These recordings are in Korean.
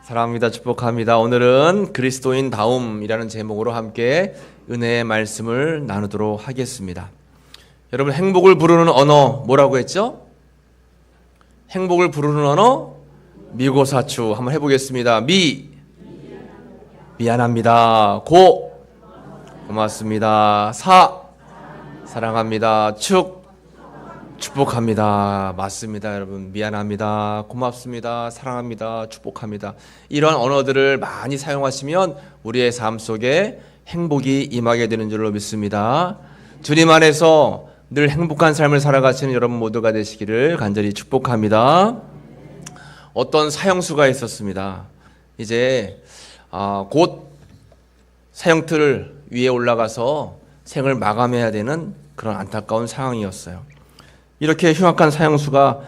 사랑합니다. 축복합니다. 오늘은 그리스도인 다움이라는 제목으로 함께 은혜의 말씀을 나누도록 하겠습니다. 여러분, 행복을 부르는 언어 뭐라고 했죠? 행복을 부르는 언어 미고사추 한번 해보겠습니다. 미안합니다. 고맙습니다. 사랑합니다. 축복합니다. 맞습니다. 여러분, 미안합니다. 고맙습니다. 사랑합니다. 축복합니다. 이런 언어들을 많이 사용하시면 우리의 삶 속에 행복이 임하게 되는 줄로 믿습니다. 주님 안에서 늘 행복한 삶을 살아가시는 여러분 모두가 되시기를 간절히 축복합니다. 어떤 사형수가 있었습니다. 이제 곧 사형틀 위에 올라가서 생을 마감해야 되는 그런 안타까운 상황이었어요. 이렇게 흉악한 사형수가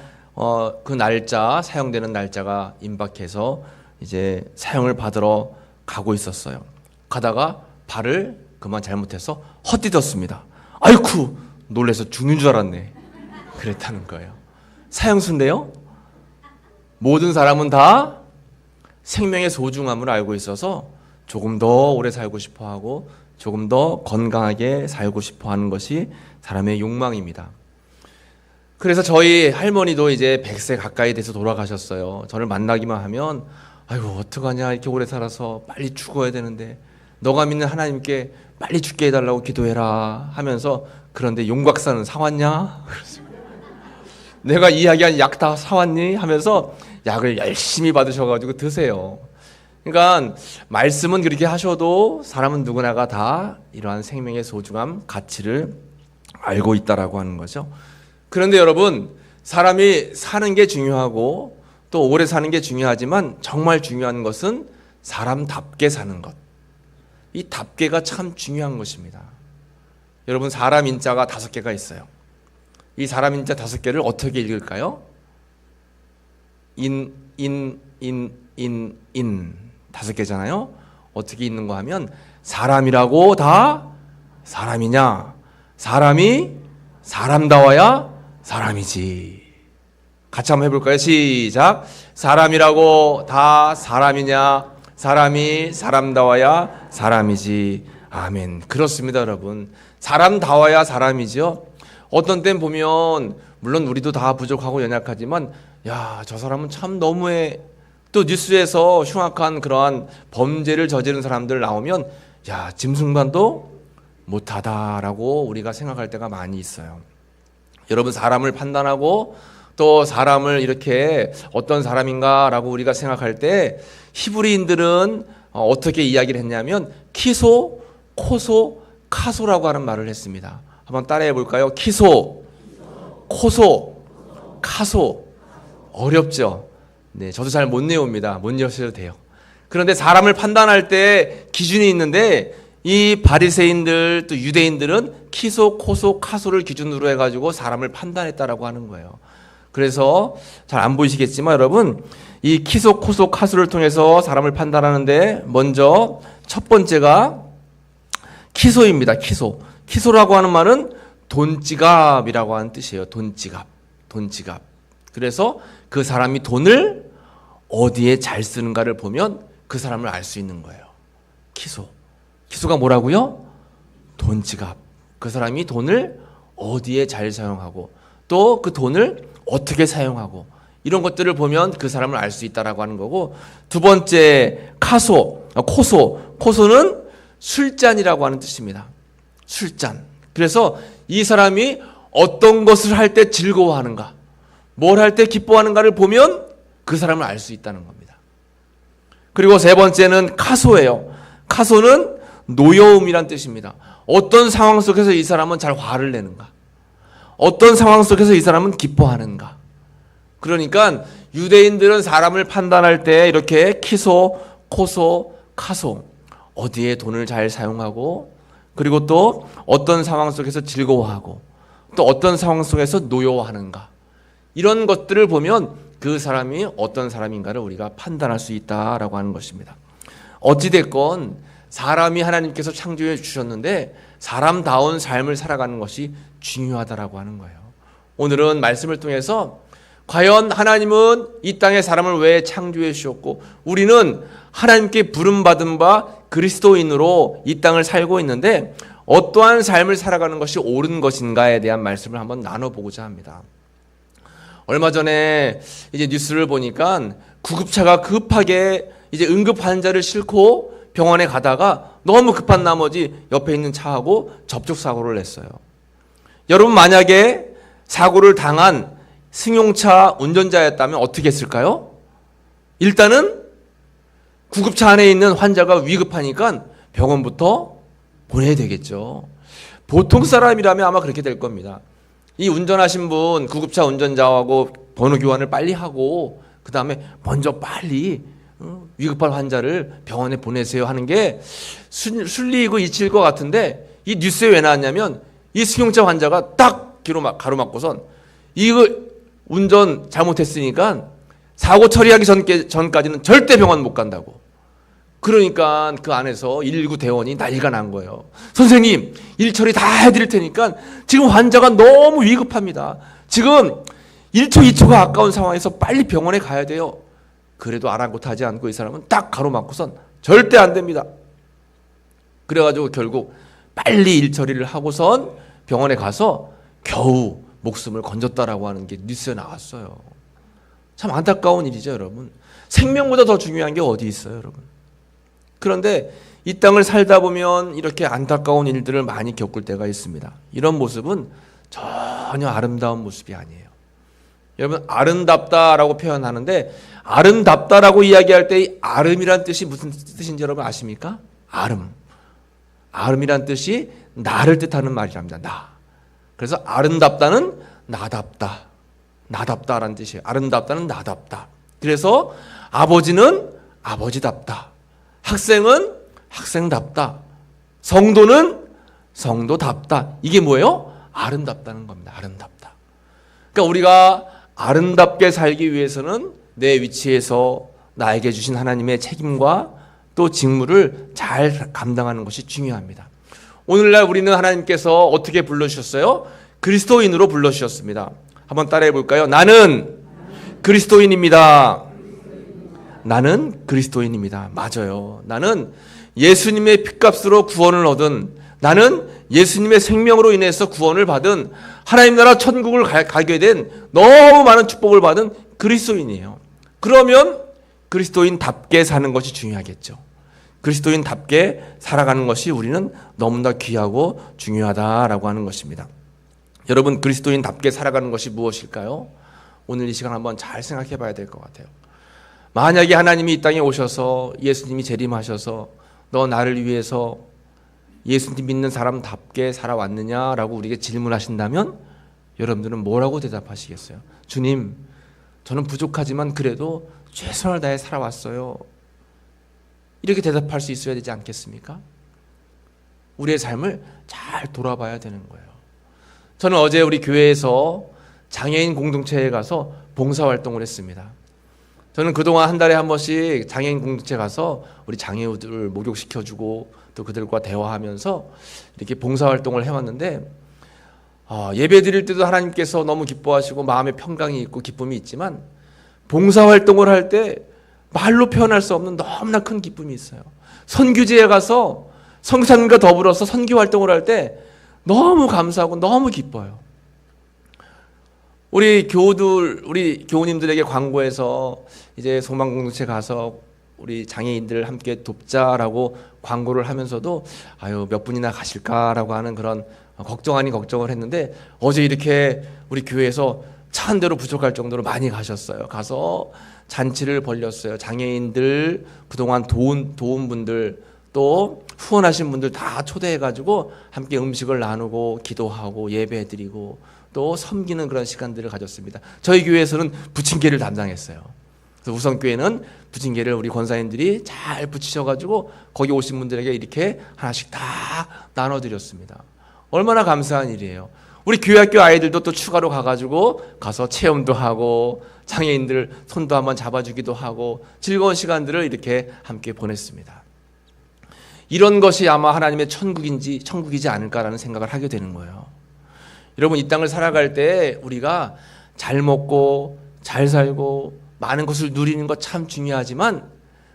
그 날짜, 사형되는 날짜가 임박해서 이제 사형을 받으러 가고 있었어요. 가다가 발을 그만 잘못해서 헛디뎠습니다. 아이쿠, 놀래서 죽는 줄 알았네. 그랬다는 거예요. 사형수인데요, 모든 사람은 다 생명의 소중함을 알고 있어서 조금 더 오래 살고 싶어하고 조금 더 건강하게 살고 싶어하는 것이 사람의 욕망입니다. 그래서 저희 할머니도 이제 100세 가까이 돼서 돌아가셨어요. 저를 만나기만 하면 아이고 어떡하냐, 이렇게 오래 살아서 빨리 죽어야 되는데 너가 믿는 하나님께 빨리 죽게 해달라고 기도해라 하면서, 그런데 용곽산은 사왔냐? 내가 이야기한 약 다 사왔니? 하면서 약을 열심히 받으셔가지고 드세요. 그러니까 말씀은 그렇게 하셔도 사람은 누구나가 다 이러한 생명의 소중함, 가치를 알고 있다라고 하는 거죠. 그런데 여러분, 사람이 사는 게 중요하고 또 오래 사는 게 중요하지만 정말 중요한 것은 사람답게 사는 것. 이 답게가 참 중요한 것입니다. 여러분, 사람 인자가 5개가 있어요. 이 사람 인자 5개를 어떻게 읽을까요? 인 5개잖아요. 어떻게 읽는가 하면, 사람이라고 다 사람이냐? 사람이 사람다워야 사람이지. 같이 한번 해볼까요? 시작. 사람이라고 다 사람이냐? 사람이 사람다워야 사람이지. 아멘. 그렇습니다, 여러분. 사람다워야 사람이죠. 어떤 땐 보면, 물론 우리도 다 부족하고 연약하지만, 야, 저 사람은 참 너무해. 또 뉴스에서 흉악한 그러한 범죄를 저지른 사람들 나오면, 야, 짐승반도 못하다라고 우리가 생각할 때가 많이 있어요. 여러분, 사람을 판단하고 또 사람을 이렇게 어떤 사람인가라고 우리가 생각할 때 히브리인들은 어떻게 이야기를 했냐면 키소, 코소, 카소라고 하는 말을 했습니다. 한번 따라해 볼까요? 키소, 코소, 카소. 어렵죠? 네, 저도 잘 못 외웁니다. 못 외우셔도 돼요. 그런데 사람을 판단할 때 기준이 있는데, 이 바리새인들 또 유대인들은 키소, 코소, 카소를 기준으로 해가지고 사람을 판단했다라고 하는 거예요. 그래서 잘 안 보이시겠지만 여러분, 이 키소, 코소, 카소를 통해서 사람을 판단하는데 먼저 첫 번째가 키소입니다. 키소. 키소라고 하는 말은 돈지갑이라고 하는 뜻이에요. 돈지갑. 그래서 그 사람이 돈을 어디에 잘 쓰는가를 보면 그 사람을 알 수 있는 거예요. 키소가 뭐라고요? 돈지갑. 그 사람이 돈을 어디에 잘 사용하고 또 그 돈을 어떻게 사용하고 이런 것들을 보면 그 사람을 알 수 있다라고 하는 거고, 두 번째 코소는 술잔이라고 하는 뜻입니다. 술잔. 그래서 이 사람이 어떤 것을 할 때 즐거워하는가, 뭘 할 때 기뻐하는가를 보면 그 사람을 알 수 있다는 겁니다. 그리고 세 번째는 카소예요. 카소는 노여움이란 뜻입니다. 어떤 상황 속에서 이 사람은 잘 화를 내는가, 어떤 상황 속에서 이 사람은 기뻐하는가. 그러니까 유대인들은 사람을 판단할 때 이렇게 키소, 코소, 카소, 어디에 돈을 잘 사용하고 그리고 또 어떤 상황 속에서 즐거워하고 또 어떤 상황 속에서 노여워하는가, 이런 것들을 보면 그 사람이 어떤 사람인가를 우리가 판단할 수 있다라고 하는 것입니다. 어찌됐건 사람이 하나님께서 창조해 주셨는데 사람다운 삶을 살아가는 것이 중요하다라고 하는 거예요. 오늘은 말씀을 통해서 과연 하나님은 이 땅에 사람을 왜 창조해 주셨고 우리는 하나님께 부름받은 바 그리스도인으로 이 땅을 살고 있는데 어떠한 삶을 살아가는 것이 옳은 것인가에 대한 말씀을 한번 나눠보고자 합니다. 얼마 전에 이제 뉴스를 보니까 구급차가 급하게 이제 응급 환자를 싣고 병원에 가다가 너무 급한 나머지 옆에 있는 차하고 접촉사고를 냈어요. 여러분 만약에 사고를 당한 승용차 운전자였다면 어떻게 했을까요? 일단은 구급차 안에 있는 환자가 위급하니까 병원부터 보내야 되겠죠. 보통 사람이라면 아마 그렇게 될 겁니다. 이 운전하신 분 구급차 운전자하고 번호 교환을 빨리 하고 그 다음에 먼저 빨리 위급한 환자를 병원에 보내세요 하는 게 순리이고 이치일 것 같은데 이 뉴스에 왜 나왔냐면 이 승용차 환자가 딱 가로막고선 이거 운전 잘못했으니까 사고 처리하기 전까지는 절대 병원 못 간다고. 그러니까 그 안에서 119 대원이 난리가 난 거예요. 선생님, 일 처리 다 해드릴 테니까 지금 환자가 너무 위급합니다. 지금 1초, 2초가 아까운 상황에서 빨리 병원에 가야 돼요. 그래도 아랑곳하지 않고 이 사람은 딱 가로막고선 절대 안 됩니다. 그래가지고 결국 빨리 일 처리를 하고선 병원에 가서 겨우 목숨을 건졌다라고 하는 게 뉴스에 나왔어요. 참 안타까운 일이죠, 여러분. 생명보다 더 중요한 게 어디 있어요, 여러분. 그런데 이 땅을 살다 보면 이렇게 안타까운 일들을 많이 겪을 때가 있습니다. 이런 모습은 전혀 아름다운 모습이 아니에요. 여러분, 아름답다라고 표현하는데 아름답다라고 이야기할 때 이 아름이란 뜻이 무슨 뜻인지 여러분 아십니까? 아름이란 뜻이 나를 뜻하는 말이랍니다. 나. 그래서 아름답다는 나답다라는 뜻이에요. 아름답다는 나답다. 그래서 아버지는 아버지답다. 학생은 학생답다. 성도는 성도답다. 이게 뭐예요? 아름답다는 겁니다. 아름답다. 그러니까 우리가 아름답게 살기 위해서는 내 위치에서 나에게 주신 하나님의 책임과 또 직무를 잘 감당하는 것이 중요합니다. 오늘날 우리는 하나님께서 어떻게 불러주셨어요? 그리스도인으로 불러주셨습니다. 한번 따라해 볼까요? 나는 그리스도인입니다. 나는 그리스도인입니다. 맞아요. 나는 예수님의 핏값으로 구원을 얻은, 나는 예수님의 생명으로 인해서 구원을 받은, 하나님 나라 천국을 가게 된 너무 많은 축복을 받은 그리스도인이에요. 그러면 그리스도인답게 사는 것이 중요하겠죠. 그리스도인답게 살아가는 것이 우리는 너무나 귀하고 중요하다라고 하는 것입니다. 여러분, 그리스도인답게 살아가는 것이 무엇일까요? 오늘 이 시간 한번 잘 생각해 봐야 될 것 같아요. 만약에 하나님이 이 땅에 오셔서 예수님이 재림하셔서 너 나를 위해서 예수님 믿는 사람답게 살아왔느냐라고 우리에게 질문하신다면 여러분들은 뭐라고 대답하시겠어요? 주님, 저는 부족하지만 그래도 최선을 다해 살아왔어요. 이렇게 대답할 수 있어야 되지 않겠습니까? 우리의 삶을 잘 돌아봐야 되는 거예요. 저는 어제 우리 교회에서 장애인 공동체에 가서 봉사활동을 했습니다. 저는 그동안 한 달에 한 번씩 장애인 공동체 가서 우리 장애우들을 목욕시켜주고 또 그들과 대화하면서 이렇게 봉사활동을 해왔는데 예배 드릴 때도 하나님께서 너무 기뻐하시고 마음에 평강이 있고 기쁨이 있지만 봉사활동을 할 때 말로 표현할 수 없는 너무나 큰 기쁨이 있어요. 선교지에 가서 성산과 더불어서 선교활동을 할 때 너무 감사하고 너무 기뻐요. 우리 교우님들에게 광고해서 이제 소망공동체 가서 우리 장애인들 함께 돕자라고 광고를 하면서도 몇 분이나 가실까라고 하는 그런 걱정 아닌 걱정을 했는데 어제 이렇게 우리 교회에서 차 한 대로 부족할 정도로 많이 가셨어요. 가서 잔치를 벌렸어요. 장애인들 그동안 도운 분들 또 후원하신 분들 다 초대해가지고 함께 음식을 나누고 기도하고 예배드리고 또 섬기는 그런 시간들을 가졌습니다. 저희 교회에서는 부침개를 담당했어요. 그래서 우선교회는 부침개를 우리 권사님들이 잘 부치셔가지고 거기 오신 분들에게 이렇게 하나씩 다 나눠드렸습니다. 얼마나 감사한 일이에요. 우리 교회학교 아이들도 또 추가로 가서 체험도 하고 장애인들 손도 한번 잡아주기도 하고 즐거운 시간들을 이렇게 함께 보냈습니다. 이런 것이 아마 하나님의 천국이지 않을까라는 생각을 하게 되는 거예요. 여러분, 이 땅을 살아갈 때 우리가 잘 먹고 잘 살고 많은 것을 누리는 것 참 중요하지만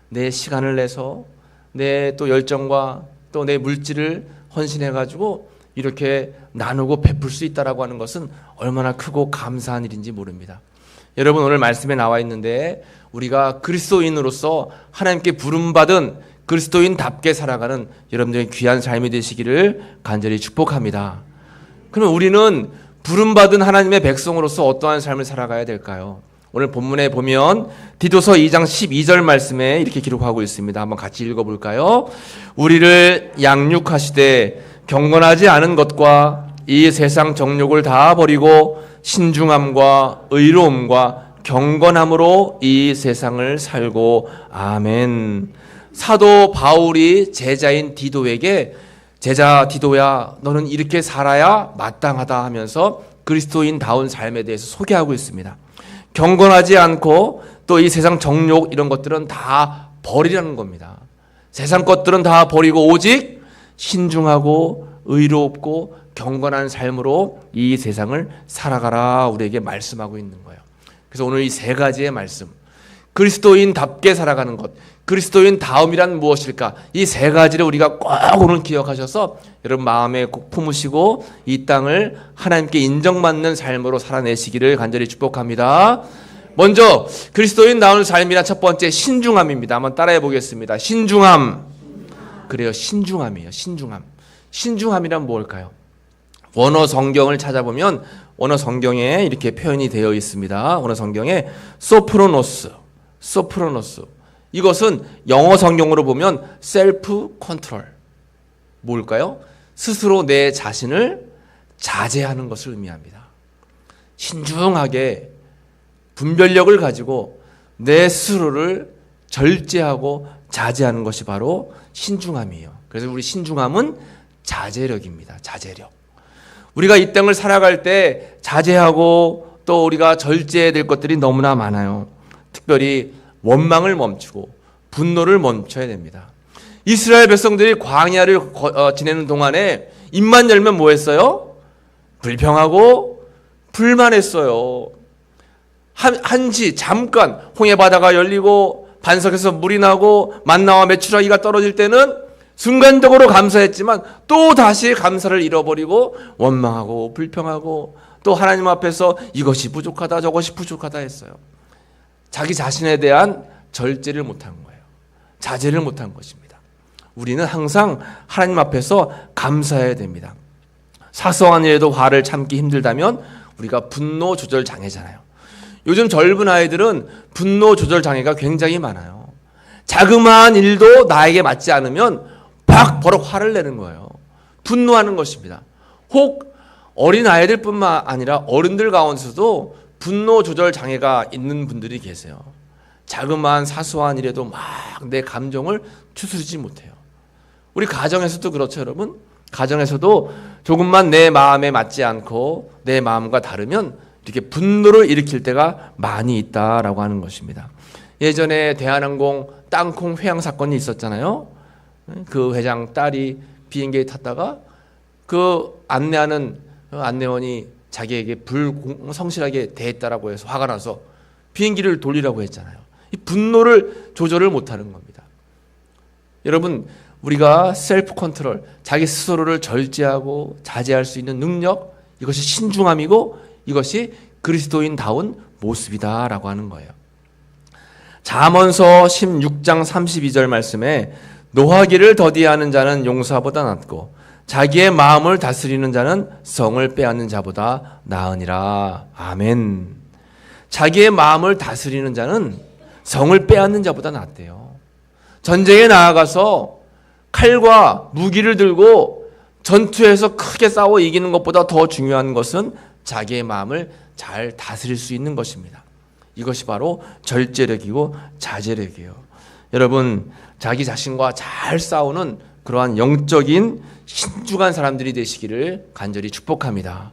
내 시간을 내서 내 또 열정과 또 내 물질을 헌신해가지고 이렇게 나누고 베풀 수 있다라고 하는 것은 얼마나 크고 감사한 일인지 모릅니다. 여러분, 오늘 말씀에 나와 있는데 우리가 그리스도인으로서 하나님께 부름받은 그리스도인답게 살아가는 여러분들의 귀한 삶이 되시기를 간절히 축복합니다. 그럼 우리는 부름받은 하나님의 백성으로서 어떠한 삶을 살아가야 될까요? 오늘 본문에 보면 디도서 2장 12절 말씀에 이렇게 기록하고 있습니다. 한번 같이 읽어볼까요? 우리를 양육하시되 경건하지 않은 것과 이 세상 정욕을 다 버리고 신중함과 의로움과 경건함으로 이 세상을 살고. 아멘. 사도 바울이 제자인 디도에게 제자 디도야, 너는 이렇게 살아야 마땅하다 하면서 그리스도인다운 삶에 대해서 소개하고 있습니다. 경건하지 않고 또 이 세상 정욕 이런 것들은 다 버리라는 겁니다. 세상 것들은 다 버리고 오직 신중하고 의롭고 경건한 삶으로 이 세상을 살아가라 우리에게 말씀하고 있는 거예요. 그래서 오늘 이 세 가지의 말씀, 그리스도인답게 살아가는 것, 그리스도인다움이란 무엇일까? 이 세 가지를 우리가 꼭 오늘 기억하셔서 여러분 마음에 꼭 품으시고 이 땅을 하나님께 인정받는 삶으로 살아내시기를 간절히 축복합니다. 먼저 그리스도인다운 삶이란 첫 번째 신중함입니다. 한번 따라해 보겠습니다. 신중함. 그래요, 신중함이에요. 신중함. 신중함이란 무엇일까요? 원어 성경을 찾아보면 원어 성경에 이렇게 표현이 되어 있습니다. 원어 성경에 소프로노스. 이것은 영어 성경으로 보면 셀프 컨트롤. 뭘까요? 스스로 내 자신을 자제하는 것을 의미합니다. 신중하게 분별력을 가지고 내 스스로를 절제하고 자제하는 것이 바로 신중함이에요. 그래서 우리 신중함은 자제력입니다. 자제력. 우리가 이 땅을 살아갈 때 자제하고 또 우리가 절제해야 될 것들이 너무나 많아요. 특별히 원망을 멈추고 분노를 멈춰야 됩니다. 이스라엘 백성들이 광야를 지내는 동안에 입만 열면 뭐 했어요? 불평하고 불만했어요. 한시 잠깐 홍해 바다가 열리고 반석에서 물이 나고 만나와 메추라기가 떨어질 때는 순간적으로 감사했지만 또 다시 감사를 잃어버리고 원망하고 불평하고 또 하나님 앞에서 이것이 부족하다 저것이 부족하다 했어요. 자기 자신에 대한 절제를 못한 거예요. 자제를 못한 것입니다. 우리는 항상 하나님 앞에서 감사해야 됩니다. 사소한 일에도 화를 참기 힘들다면 우리가 분노 조절 장애잖아요. 요즘 젊은 아이들은 분노 조절 장애가 굉장히 많아요. 자그마한 일도 나에게 맞지 않으면 막 버럭 화를 내는 거예요. 분노하는 것입니다. 혹 어린 아이들뿐만 아니라 어른들 가운데서도 분노 조절 장애가 있는 분들이 계세요. 자그마한 사소한 일에도 막 내 감정을 추스르지 못해요. 우리 가정에서도 그렇죠, 여러분. 가정에서도 조금만 내 마음에 맞지 않고 내 마음과 다르면 이렇게 분노를 일으킬 때가 많이 있다라고 하는 것입니다. 예전에 대한항공 땅콩 회항 사건이 있었잖아요. 그 회장 딸이 비행기에 탔다가 그 안내하는 안내원이 자기에게 불성실하게 대했다라고 해서 화가 나서 비행기를 돌리라고 했잖아요. 이 분노를 조절을 못하는 겁니다. 여러분, 우리가 셀프 컨트롤, 자기 스스로를 절제하고 자제할 수 있는 능력, 이것이 신중함이고 이것이 그리스도인다운 모습이다라고 하는 거예요. 잠언서 16장 32절 말씀에 노하기를 더디하는 자는 용사보다 낫고 자기의 마음을 다스리는 자는 성을 빼앗는 자보다 나으니라. 아멘. 자기의 마음을 다스리는 자는 성을 빼앗는 자보다 낫대요. 전쟁에 나아가서 칼과 무기를 들고 전투에서 크게 싸워 이기는 것보다 더 중요한 것은 자기의 마음을 잘 다스릴 수 있는 것입니다. 이것이 바로 절제력이고 자제력이에요. 여러분, 자기 자신과 잘 싸우는 그러한 영적인 신중한 사람들이 되시기를 간절히 축복합니다.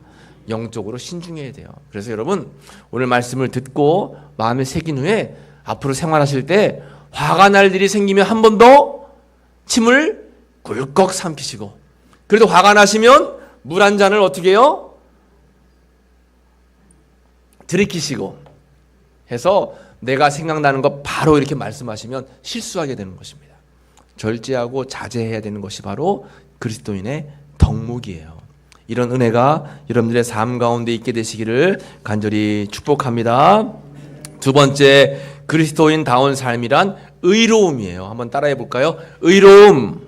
영적으로 신중해야 돼요. 그래서 여러분, 오늘 말씀을 듣고 마음에 새긴 후에 앞으로 생활하실 때 화가 날 일이 생기면 한 번 더 침을 꿀꺽 삼키시고, 그래도 화가 나시면 물 한 잔을 어떻게 해요? 들이키시고, 해서 내가 생각나는 것 바로 이렇게 말씀하시면 실수하게 되는 것입니다. 절제하고 자제해야 되는 것이 바로 그리스도인의 덕목이에요. 이런 은혜가 여러분들의 삶 가운데 있게 되시기를 간절히 축복합니다. 두 번째, 그리스도인다운 삶이란 의로움이에요. 한번 따라해 볼까요? 의로움.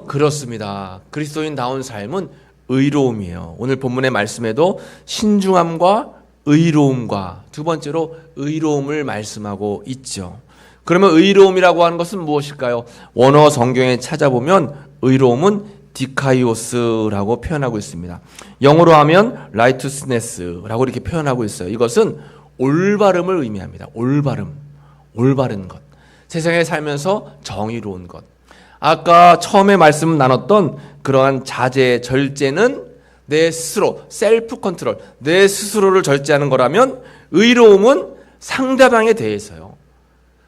그렇습니다. 그리스도인다운 삶은 의로움이에요. 오늘 본문의 말씀에도 신중함과 의로움과 두 번째로 의로움을 말씀하고 있죠. 그러면 의로움이라고 하는 것은 무엇일까요? 원어 성경에 찾아보면 의로움은 디카이오스라고 표현하고 있습니다. 영어로 하면 righteousness라고 이렇게 표현하고 있어요. 이것은 올바름을 의미합니다. 올바름, 올바른 것. 세상에 살면서 정의로운 것. 아까 처음에 말씀 나눴던 그러한 자제, 절제는 내 스스로, 셀프 컨트롤, 내 스스로를 절제하는 거라면 의로움은 상대방에 대해서요.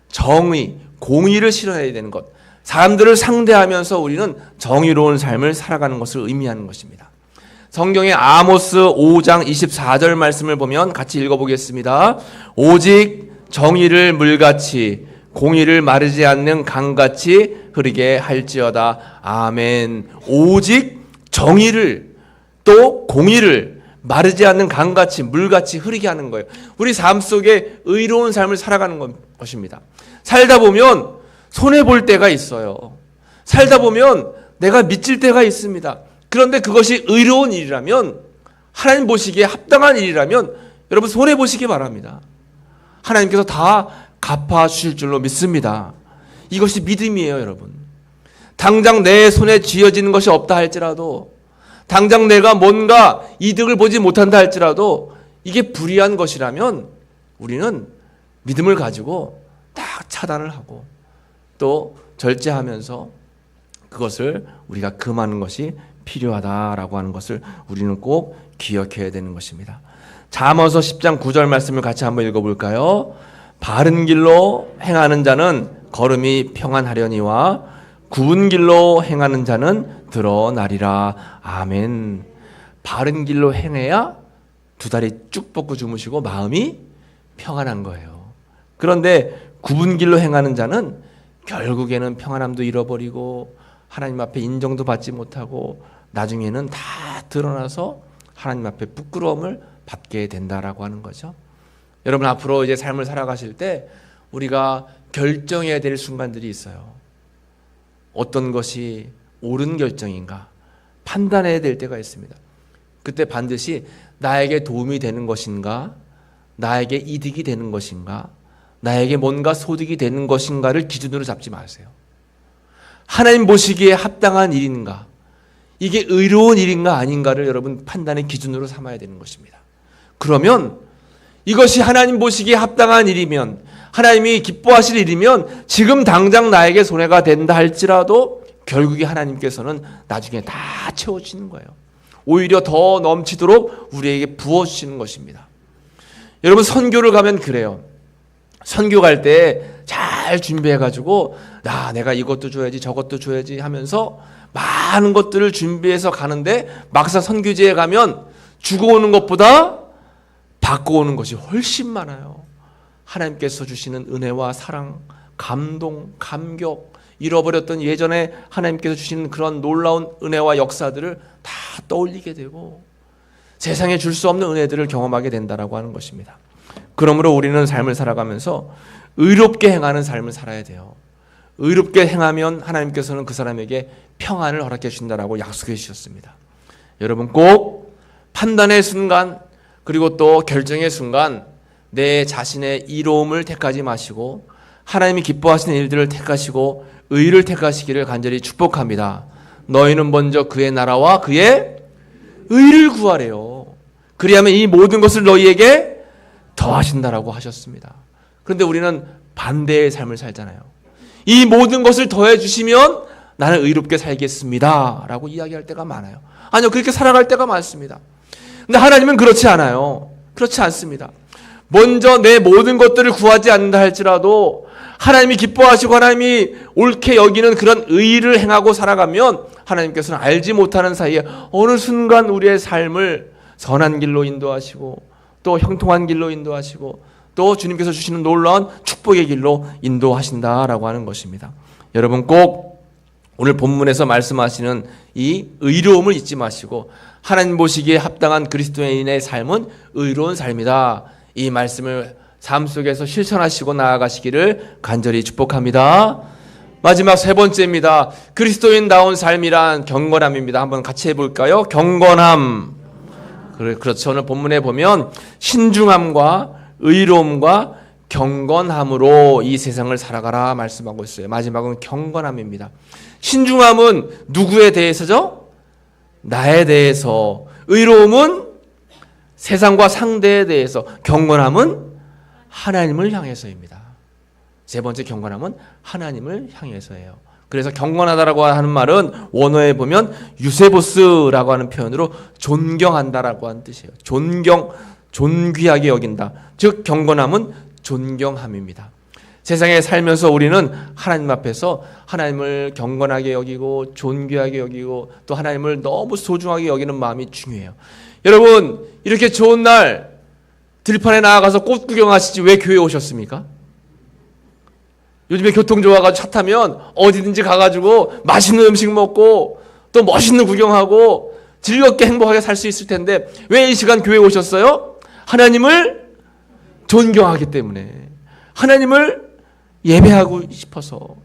정의, 공의를 실현해야 되는 것. 사람들을 상대하면서 우리는 정의로운 삶을 살아가는 것을 의미하는 것입니다. 성경의 아모스 5장 24절 말씀을 보면 같이 읽어보겠습니다. 오직 정의를 물같이 공의를 마르지 않는 강같이 흐르게 할지어다. 아멘. 오직 정의를 또 공의를 마르지 않는 강같이 물같이 흐르게 하는 거예요. 우리 삶 속에 의로운 삶을 살아가는 것입니다. 살다 보면 손해볼 때가 있어요. 살다 보면 내가 미칠 때가 있습니다. 그런데 그것이 의로운 일이라면, 하나님 보시기에 합당한 일이라면 여러분 손해보시기 바랍니다. 하나님께서 다 갚아주실 줄로 믿습니다. 이것이 믿음이에요, 여러분. 당장 내 손에 쥐어지는 것이 없다 할지라도, 당장 내가 뭔가 이득을 보지 못한다 할지라도 이게 불의한 것이라면 우리는 믿음을 가지고 딱 차단을 하고 또 절제하면서 그것을 우리가 금하는 것이 필요하다라고 하는 것을 우리는 꼭 기억해야 되는 것입니다. 잠언서 10장 9절 말씀을 같이 한번 읽어볼까요? 바른 길로 행하는 자는 걸음이 평안하려니와 굽은 길로 행하는 자는 드러나리라. 아멘. 바른 길로 행해야 두 다리 쭉 뻗고 주무시고 마음이 평안한 거예요. 그런데 굽은 길로 행하는 자는 결국에는 평안함도 잃어버리고 하나님 앞에 인정도 받지 못하고 나중에는 다 드러나서 하나님 앞에 부끄러움을 받게 된다라고 하는 거죠. 여러분 앞으로 이제 삶을 살아가실 때 우리가 결정해야 될 순간들이 있어요. 어떤 것이 옳은 결정인가 판단해야 될 때가 있습니다. 그때 반드시 나에게 도움이 되는 것인가, 나에게 이득이 되는 것인가, 나에게 뭔가 소득이 되는 것인가를 기준으로 잡지 마세요. 하나님 보시기에 합당한 일인가, 이게 의로운 일인가 아닌가를 여러분 판단의 기준으로 삼아야 되는 것입니다. 그러면 이것이 하나님 보시기에 합당한 일이면, 하나님이 기뻐하실 일이면 지금 당장 나에게 손해가 된다 할지라도 결국에 하나님께서는 나중에 다 채워주시는 거예요. 오히려 더 넘치도록 우리에게 부어주시는 것입니다. 여러분 선교를 가면 그래요. 선교 갈 때 잘 준비해가지고 내가 이것도 줘야지 저것도 줘야지 하면서 많은 것들을 준비해서 가는데 막상 선교지에 가면 주고 오는 것보다 받고 오는 것이 훨씬 많아요. 하나님께서 주시는 은혜와 사랑, 감동, 감격, 잃어버렸던 예전에 하나님께서 주시는 그런 놀라운 은혜와 역사들을 다 떠올리게 되고 세상에 줄 수 없는 은혜들을 경험하게 된다라고 하는 것입니다. 그러므로 우리는 삶을 살아가면서 의롭게 행하는 삶을 살아야 돼요. 의롭게 행하면 하나님께서는 그 사람에게 평안을 허락해 주신다라고 약속해 주셨습니다. 여러분 꼭 판단의 순간 그리고 또 결정의 순간 내 자신의 이로움을 택하지 마시고 하나님이 기뻐하시는 일들을 택하시고 의를 택하시기를 간절히 축복합니다. 너희는 먼저 그의 나라와 그의 의를 구하래요. 그리하면 이 모든 것을 너희에게 더하신다라고 하셨습니다. 그런데 우리는 반대의 삶을 살잖아요. 이 모든 것을 더해 주시면 나는 의롭게 살겠습니다 라고 이야기할 때가 많아요. 아니요, 그렇게 살아갈 때가 많습니다. 근데 하나님은 그렇지 않아요. 그렇지 않습니다. 먼저 내 모든 것들을 구하지 않는다 할지라도 하나님이 기뻐하시고 하나님이 옳게 여기는 그런 의를 행하고 살아가면 하나님께서는 알지 못하는 사이에 어느 순간 우리의 삶을 선한 길로 인도하시고 또 형통한 길로 인도하시고 또 주님께서 주시는 놀라운 축복의 길로 인도하신다라고 하는 것입니다. 여러분 꼭 오늘 본문에서 말씀하시는 이 의로움을 잊지 마시고 하나님 보시기에 합당한 그리스도인의 삶은 의로운 삶이다. 이 말씀을 삶 속에서 실천하시고 나아가시기를 간절히 축복합니다. 마지막 세 번째입니다. 그리스도인다운 삶이란 경건함입니다. 한번 같이 해볼까요? 경건함. 그렇죠. 오늘 본문에 보면 신중함과 의로움과 경건함으로 이 세상을 살아가라 말씀하고 있어요. 마지막은 경건함입니다. 신중함은 누구에 대해서죠? 나에 대해서. 의로움은 세상과 상대에 대해서. 경건함은 하나님을 향해서입니다. 세 번째 경건함은 하나님을 향해서예요. 그래서 경건하다라고 하는 말은 원어에 보면 유세보스라고 하는 표현으로 존경한다라고 하는 뜻이에요. 존귀하게 여긴다. 즉 경건함은 존경함입니다. 세상에 살면서 우리는 하나님 앞에서 하나님을 경건하게 여기고 존귀하게 여기고 또 하나님을 너무 소중하게 여기는 마음이 중요해요. 여러분 이렇게 좋은 날 들판에 나가서 꽃 구경하시지 왜 교회에 오셨습니까? 요즘에 교통 좋아가지고 차 타면 어디든지 가가지고 맛있는 음식 먹고 또 멋있는 구경하고 즐겁게 행복하게 살 수 있을 텐데 왜 이 시간 교회에 오셨어요? 하나님을 존경하기 때문에, 하나님을 예배하고 싶어서.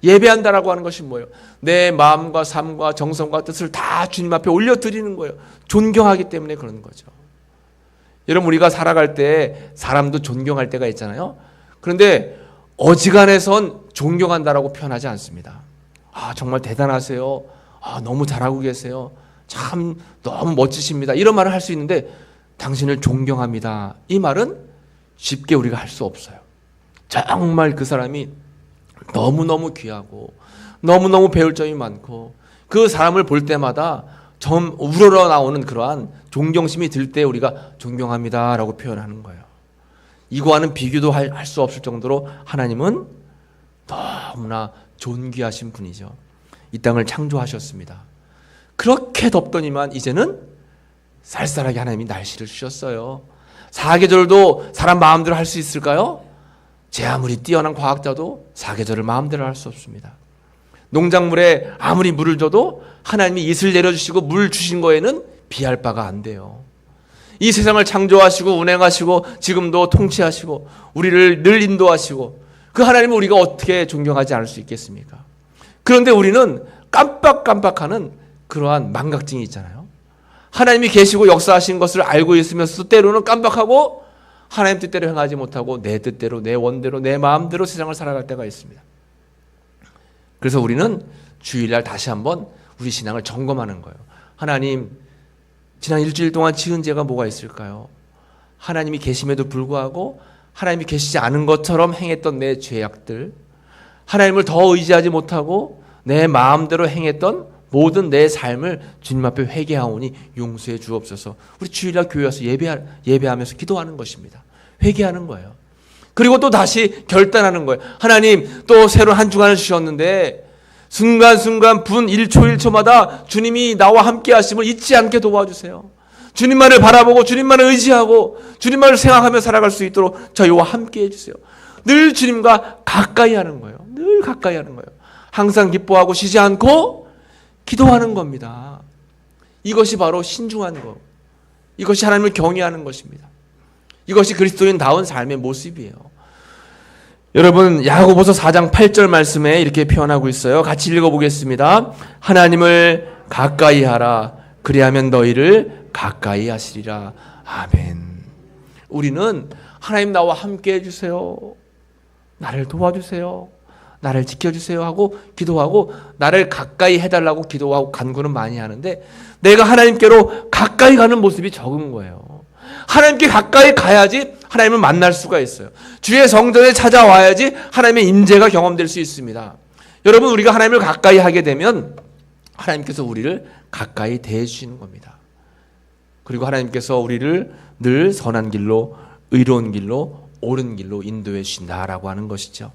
예배한다라고 하는 것이 뭐예요? 내 마음과 삶과 정성과 뜻을 다 주님 앞에 올려드리는 거예요. 존경하기 때문에 그런 거죠. 여러분 우리가 살아갈 때 사람도 존경할 때가 있잖아요. 그런데 어지간해선 존경한다라고 표현하지 않습니다. 아 정말 대단하세요. 아 너무 잘하고 계세요. 참 너무 멋지십니다. 이런 말을 할 수 있는데 당신을 존경합니다. 이 말은 쉽게 우리가 할 수 없어요. 정말 그 사람이 너무너무 귀하고 너무너무 배울 점이 많고 그 사람을 볼 때마다 좀 우러러 나오는 그러한 존경심이 들 때 우리가 존경합니다라고 표현하는 거예요. 이거와는 비교도 할 수 없을 정도로 하나님은 너무나 존귀하신 분이죠. 이 땅을 창조하셨습니다. 그렇게 덥더니만 이제는 쌀쌀하게 하나님이 날씨를 주셨어요. 사계절도 사람 마음대로 할 수 있을까요? 제 아무리 뛰어난 과학자도 사계절을 마음대로 할 수 없습니다. 농작물에 아무리 물을 줘도 하나님이 이슬 내려주시고 물 주신 거에는 비할 바가 안 돼요. 이 세상을 창조하시고 운행하시고 지금도 통치하시고 우리를 늘 인도하시고 그 하나님을 우리가 어떻게 존경하지 않을 수 있겠습니까? 그런데 우리는 깜빡깜빡하는 그러한 망각증이 있잖아요. 하나님이 계시고 역사하신 것을 알고 있으면서도 때로는 깜빡하고 하나님 뜻대로 행하지 못하고 내 뜻대로 내 원대로 내 마음대로 세상을 살아갈 때가 있습니다. 그래서 우리는 주일날 다시 한번 우리 신앙을 점검하는 거예요. 하나님 지난 일주일 동안 지은 죄가 뭐가 있을까요? 하나님이 계심에도 불구하고 하나님이 계시지 않은 것처럼 행했던 내 죄악들, 하나님을 더 의지하지 못하고 내 마음대로 행했던 모든 내 삶을 주님 앞에 회개하오니 용서해 주옵소서. 우리 주일날 교회 와서 예배하면서 기도하는 것입니다. 회개하는 거예요. 그리고 또 다시 결단하는 거예요. 하나님 또 새로운 한 주간을 주셨는데 순간순간 분 1초 1초마다 주님이 나와 함께 하심을 잊지 않게 도와주세요. 주님만을 바라보고 주님만을 의지하고 주님만을 생각하며 살아갈 수 있도록 저희와 함께 해주세요. 늘 주님과 가까이 하는 거예요. 늘 가까이 하는 거예요. 항상 기뻐하고 쉬지 않고 기도하는 겁니다. 이것이 바로 신중한 것. 이것이 하나님을 경외하는 것입니다. 이것이 그리스도인다운 삶의 모습이에요. 여러분 야고보서 4장 8절 말씀에 이렇게 표현하고 있어요. 같이 읽어보겠습니다. 하나님을 가까이 하라. 그리하면 너희를 가까이 하시리라. 아멘. 우리는 하나님 나와 함께 해주세요. 나를 도와주세요. 나를 지켜주세요 하고 기도하고 나를 가까이 해달라고 기도하고 간구는 많이 하는데 내가 하나님께로 가까이 가는 모습이 적은 거예요. 하나님께 가까이 가야지 하나님을 만날 수가 있어요. 주의 성전에 찾아와야지 하나님의 임재가 경험될 수 있습니다. 여러분 우리가 하나님을 가까이 하게 되면 하나님께서 우리를 가까이 대해주시는 겁니다. 그리고 하나님께서 우리를 늘 선한 길로 의로운 길로 옳은 길로 인도해 주신다라고 하는 것이죠.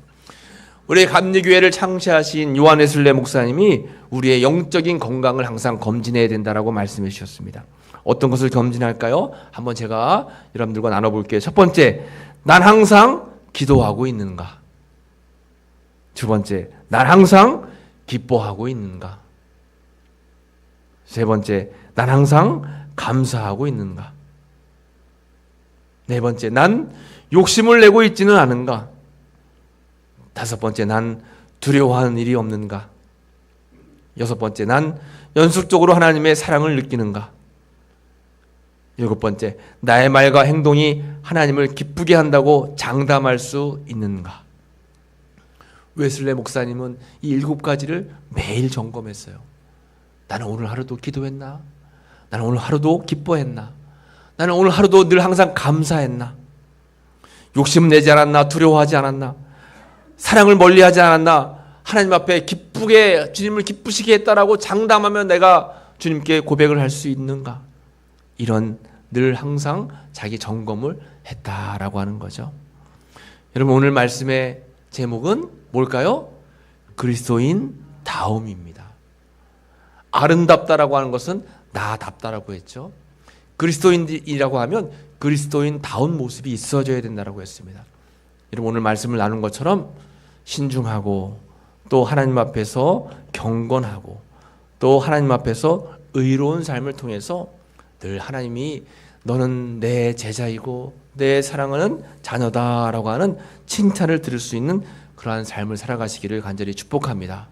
우리 감리교회를 창시하신 요한 웨슬레 목사님이 우리의 영적인 건강을 항상 검진해야 된다라고 말씀해 주셨습니다. 어떤 것을 검진할까요? 한번 제가 여러분들과 나눠볼게요. 첫 번째, 난 항상 기도하고 있는가? 두 번째, 난 항상 기뻐하고 있는가? 세 번째, 난 항상 감사하고 있는가? 네 번째, 난 욕심을 내고 있지는 않은가? 다섯 번째, 난 두려워하는 일이 없는가? 여섯 번째, 난 연속적으로 하나님의 사랑을 느끼는가? 일곱 번째, 나의 말과 행동이 하나님을 기쁘게 한다고 장담할 수 있는가? 웨슬레 목사님은 이 일곱 가지를 매일 점검했어요. 나는 오늘 하루도 기도했나? 나는 오늘 하루도 기뻐했나? 나는 오늘 하루도 늘 항상 감사했나? 욕심 내지 않았나? 두려워하지 않았나? 사랑을 멀리하지 않았나? 하나님 앞에 기쁘게 주님을 기쁘시게 했다라고 장담하면 내가 주님께 고백을 할 수 있는가? 이런 늘 항상 자기 점검을 했다라고 하는 거죠. 여러분, 오늘 말씀의 제목은 뭘까요? 그리스도인 다움입니다. 아름답다라고 하는 것은 나답다라고 했죠. 그리스도인이라고 하면 그리스도인 다운 모습이 있어져야 된다라고 했습니다. 여러분, 오늘 말씀을 나눈 것처럼 신중하고 또 하나님 앞에서 경건하고 또 하나님 앞에서 의로운 삶을 통해서 늘 하나님이 너는 내 제자이고 내 사랑하는 자녀다라고 하는 칭찬을 들을 수 있는 그러한 삶을 살아가시기를 간절히 축복합니다.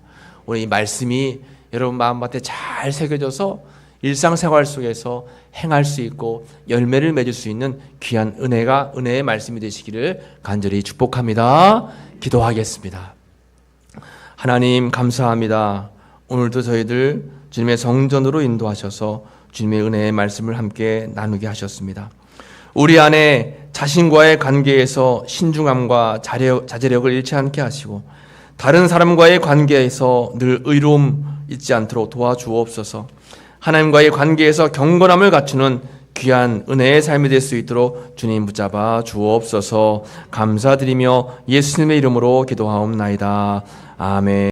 오늘 이 말씀이 여러분 마음밭에 잘 새겨져서 일상생활 속에서 행할 수 있고 열매를 맺을 수 있는 귀한 은혜의 말씀이 되시기를 간절히 축복합니다. 기도하겠습니다. 하나님 감사합니다. 오늘도 저희들 주님의 성전으로 인도하셔서 주님의 은혜의 말씀을 함께 나누게 하셨습니다. 우리 안에 자신과의 관계에서 신중함과 자제력을 잃지 않게 하시고 다른 사람과의 관계에서 늘 의로움 잊지 않도록 도와주옵소서. 하나님과의 관계에서 경건함을 갖추는 귀한 은혜의 삶이 될 수 있도록 주님 붙잡아 주옵소서. 감사드리며 예수님의 이름으로 기도하옵나이다. 아멘.